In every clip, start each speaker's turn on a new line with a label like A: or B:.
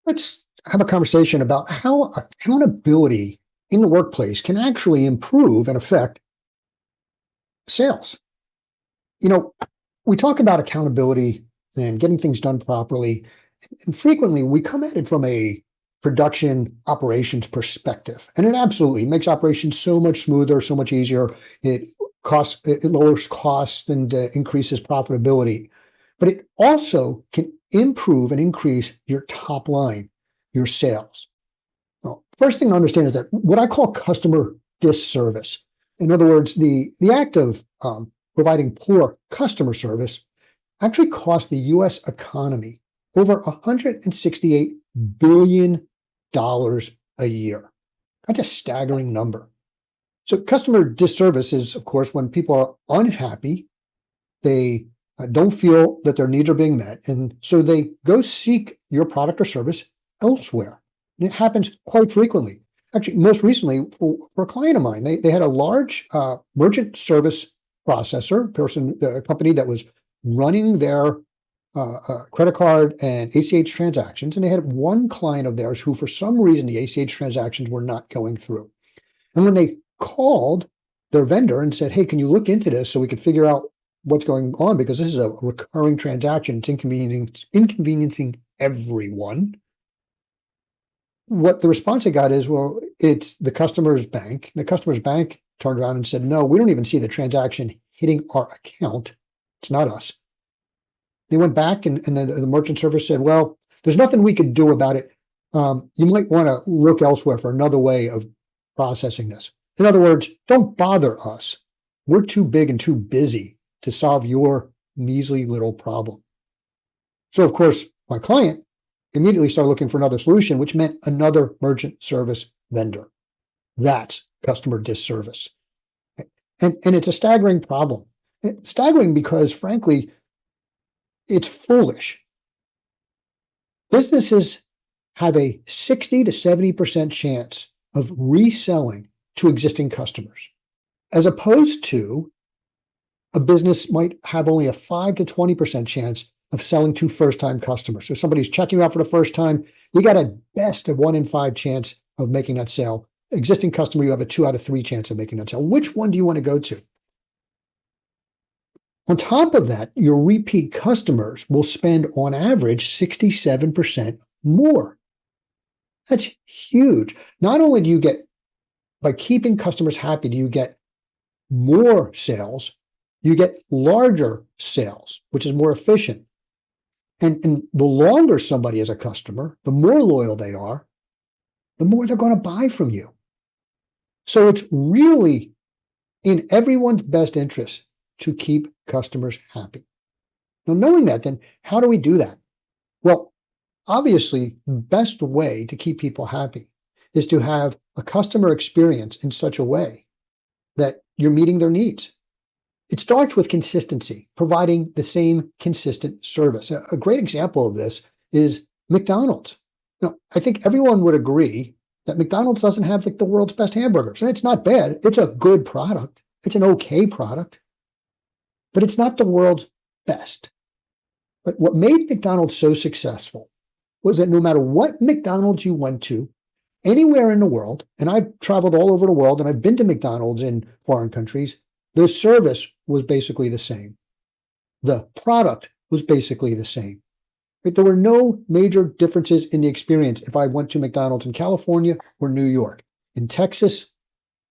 A: Let's have a conversation about how accountability in the workplace can actually improve and affect sales. You know, we talk about accountability and getting things done properly, and frequently we come at it from a production operations perspective. And it absolutely makes operations so much smoother, so much easier. It lowers costs and increases profitability. But it also can improve and increase your top line, your sales. Well, first thing to understand is that what I call customer disservice. In other words, the act of providing poor customer service actually cost the U.S. economy over $168 billion a year. That's a staggering number. So customer disservice is, of course, when people are unhappy, they don't feel that their needs are being met, and so they go seek your product or service elsewhere. And it happens quite frequently. Actually, most recently, for a client of mine, they had a large merchant service processor a company that was running their credit card and ACH transactions, and they had one client of theirs who, for some reason, the ACH transactions were not going through. And when they called their vendor and said, "Hey, can you look into this so we can figure out what's going on, because this is a recurring transaction, it's inconveniencing everyone," what the response I got is, "Well, it's the customer's bank." The customer's bank turned around and said, "No, we don't even see the transaction hitting our account. It's not us." They went back and the merchant service said, "Well, there's nothing we could do about it. You might want to look elsewhere for another way of processing this. In other words, don't bother us. We're too big and too busy to solve your measly little problem." So, of course, my client immediately started looking for another solution, which meant another merchant service vendor. That's customer disservice. And it's a staggering problem. It's staggering because, frankly, it's foolish. Businesses have a 60 to 70% chance of reselling to existing customers, as opposed to a business might have only a 5 to 20% chance of selling to first-time customers. So somebody's checking you out for the first time, you got a best of 1 in 5 chance of making that sale. Existing customer, you have a 2 out of 3 chance of making that sale. Which one do you want to go to? On top of that, your repeat customers will spend on average 67% more. That's huge. Not only do you get, by keeping customers happy, do you get more sales, you get larger sales, which is more efficient. And the longer somebody is a customer, the more loyal they are, the more they're going to buy from you. So it's really in everyone's best interest to keep customers happy. Now, knowing that, then how do we do that? Well, obviously, the best way to keep people happy is to have a customer experience in such a way that you're meeting their needs. It starts with consistency, providing the same consistent service. A great example of this is McDonald's. Now, I think everyone would agree that McDonald's doesn't have like the world's best hamburgers. And it's not bad. It's a good product. It's an okay product, but it's not the world's best. But what made McDonald's so successful was that no matter what McDonald's you went to, anywhere in the world, and I've traveled all over the world and I've been to McDonald's in foreign countries, the service was basically the same. The product was basically the same. There were no major differences in the experience if I went to McDonald's in California or New York, in Texas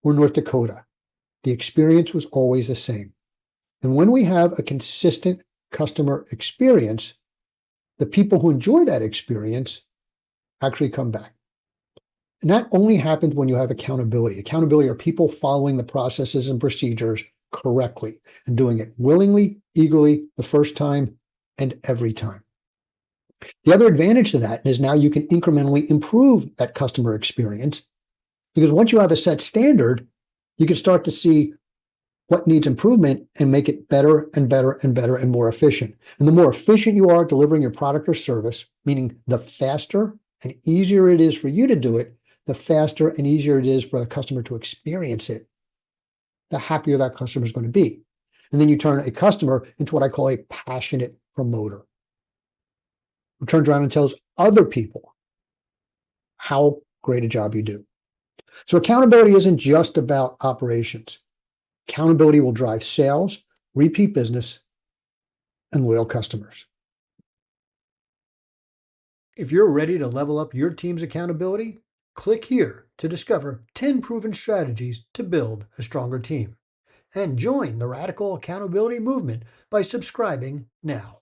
A: or North Dakota. The experience was always the same. And when we have a consistent customer experience, the people who enjoy that experience actually come back. And that only happens when you have accountability. Accountability are people following the processes and procedures correctly and doing it willingly, eagerly, the first time, and every time. The other advantage to that is now you can incrementally improve that customer experience, because once you have a set standard, you can start to see what needs improvement and make it better and better and better and more efficient. And the more efficient you are delivering your product or service, meaning the faster and easier it is for you to do it, the faster and easier it is for the customer to experience it, the happier that customer is going to be. And then you turn a customer into what I call a passionate promoter, who turns around and tells other people how great a job you do. So accountability isn't just about operations. Accountability will drive sales, repeat business, and loyal customers. If you're ready to level up your team's accountability, click here to discover 10 proven strategies to build a stronger team. And join the Radical Accountability Movement by subscribing now.